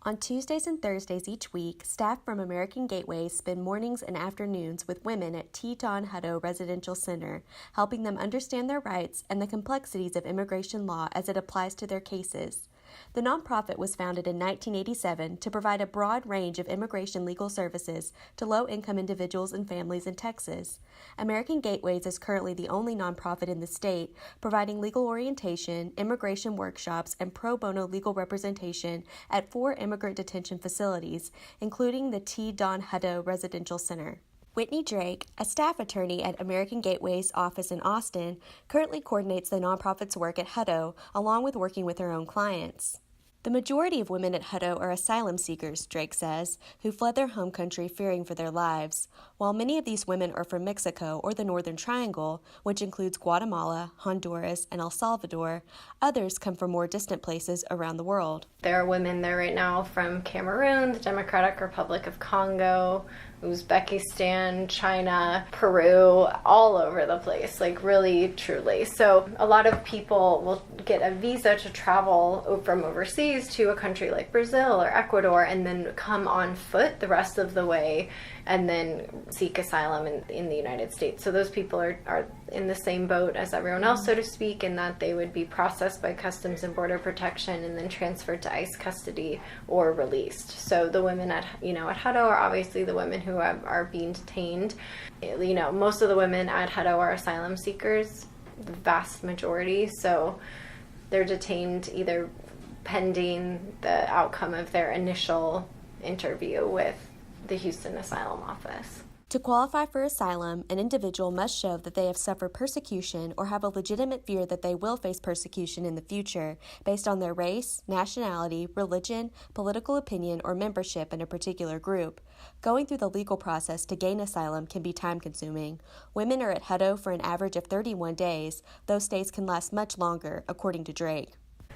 On Tuesdays and Thursdays each week, staff from American Gateways spend mornings and afternoons with women at Teton Hutto Residential Center, helping them understand their rights and the complexities of immigration law as it applies to their cases. The nonprofit was founded in 1987 to provide a broad range of immigration legal services to low-income individuals and families in Texas. American Gateways is currently the only nonprofit in the state providing legal orientation, immigration workshops, and pro bono legal representation at 4 immigrant detention facilities, including the Teton Hutto Residential Center. Whitney Drake, a staff attorney at American Gateway's office in Austin, currently coordinates the nonprofit's work at Hutto, along with working with her own clients. The majority of women at Hutto are asylum seekers, Drake says, who fled their home country fearing for their lives. While many of these women are from Mexico or the Northern Triangle, which includes Guatemala, Honduras, and El Salvador, others come from more distant places around the world. There are women there right now from Cameroon, the Democratic Republic of Congo, Uzbekistan, China, Peru, all over the place, like really, truly. So a lot of people will get a visa to travel from overseas to a country like Brazil or Ecuador and then come on foot the rest of the way and then seek asylum in the United States. So those people are in the same boat as everyone else, so to speak, in that they would be processed by Customs and Border Protection and then transferred to ICE custody or released. So the women at Hutto are obviously the women who are being detained. Most of the women at Hutto are asylum seekers, the vast majority. So they're detained either pending the outcome of their initial interview with the Houston Asylum Office. To qualify for asylum, an individual must show that they have suffered persecution or have a legitimate fear that they will face persecution in the future based on their race, nationality, religion, political opinion, or membership in a particular group. Going through the legal process to gain asylum can be time-consuming. Women are at Hutto for an average of 31 days. Those stays can last much longer, according to Drake.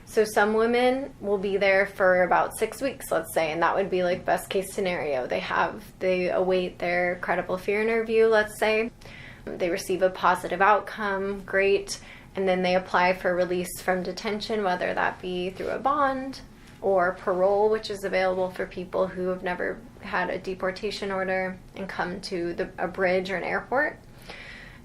So some women will be there for about 6 weeks, let's say, and that would be like best case scenario. They await their credible fear interview, let's say. They receive a positive outcome, great, and then they apply for release from detention, whether that be through a bond or parole, which is available for people who have never had a deportation order and come to a bridge or an airport.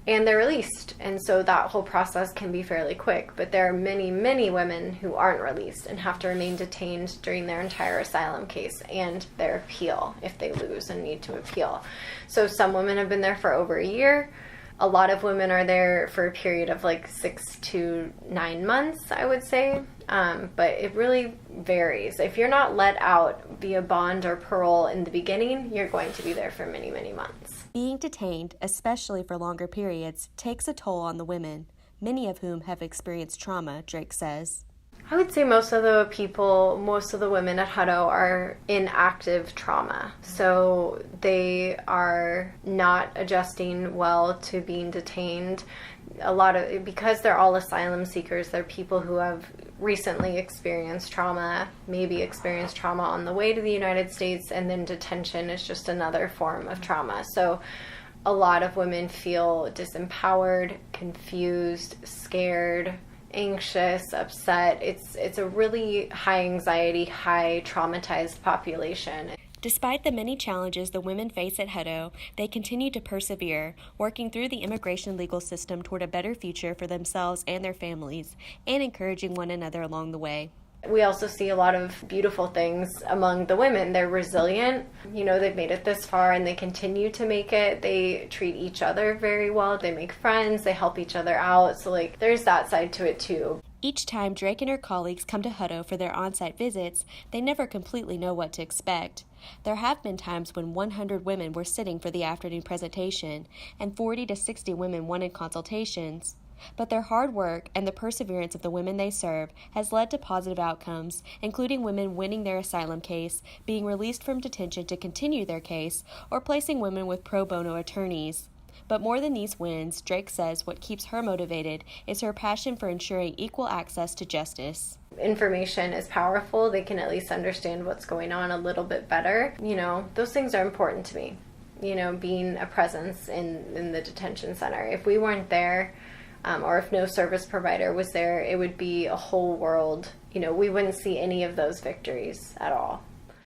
And they're released. And so that whole process can be fairly quick. But there are many, many women who aren't released and have to remain detained during their entire asylum case and their appeal if they lose and need to appeal. So some women have been there for over a year. A lot of women are there for a period of like 6 to 9 months, I would say. But it really varies. If you're not let out via bond or parole in the beginning, you're going to be there for many, many months. Being detained, especially for longer periods, takes a toll on the women, many of whom have experienced trauma, Drake says. I would say most of the women at Hutto are in active trauma. So they are not adjusting well to being detained. Because they're all asylum seekers, they're people who have recently experienced trauma, maybe experienced trauma on the way to the United States, and then detention is just another form of trauma. So a lot of women feel disempowered, confused, scared, anxious, upset. It's a really high anxiety, high traumatized population. Despite the many challenges the women face at Hutto, they continue to persevere, working through the immigration legal system toward a better future for themselves and their families, and encouraging one another along the way. We also see a lot of beautiful things among the women. They're resilient. They've made it this far and they continue to make it. They treat each other very well. They make friends. They help each other out. So there's that side to it too. Each time Drake and her colleagues come to Hutto for their on-site visits, they never completely know what to expect. There have been times when 100 women were sitting for the afternoon presentation, and 40 to 60 women wanted consultations. But their hard work and the perseverance of the women they serve has led to positive outcomes, including women winning their asylum case, being released from detention to continue their case, or placing women with pro bono attorneys. But more than these wins, Drake says what keeps her motivated is her passion for ensuring equal access to justice. Information is powerful. They can at least understand what's going on a little bit better. Those things are important to me. Being a presence in the detention center. If we weren't there, or if no service provider was there, it would be a whole world. We wouldn't see any of those victories at all.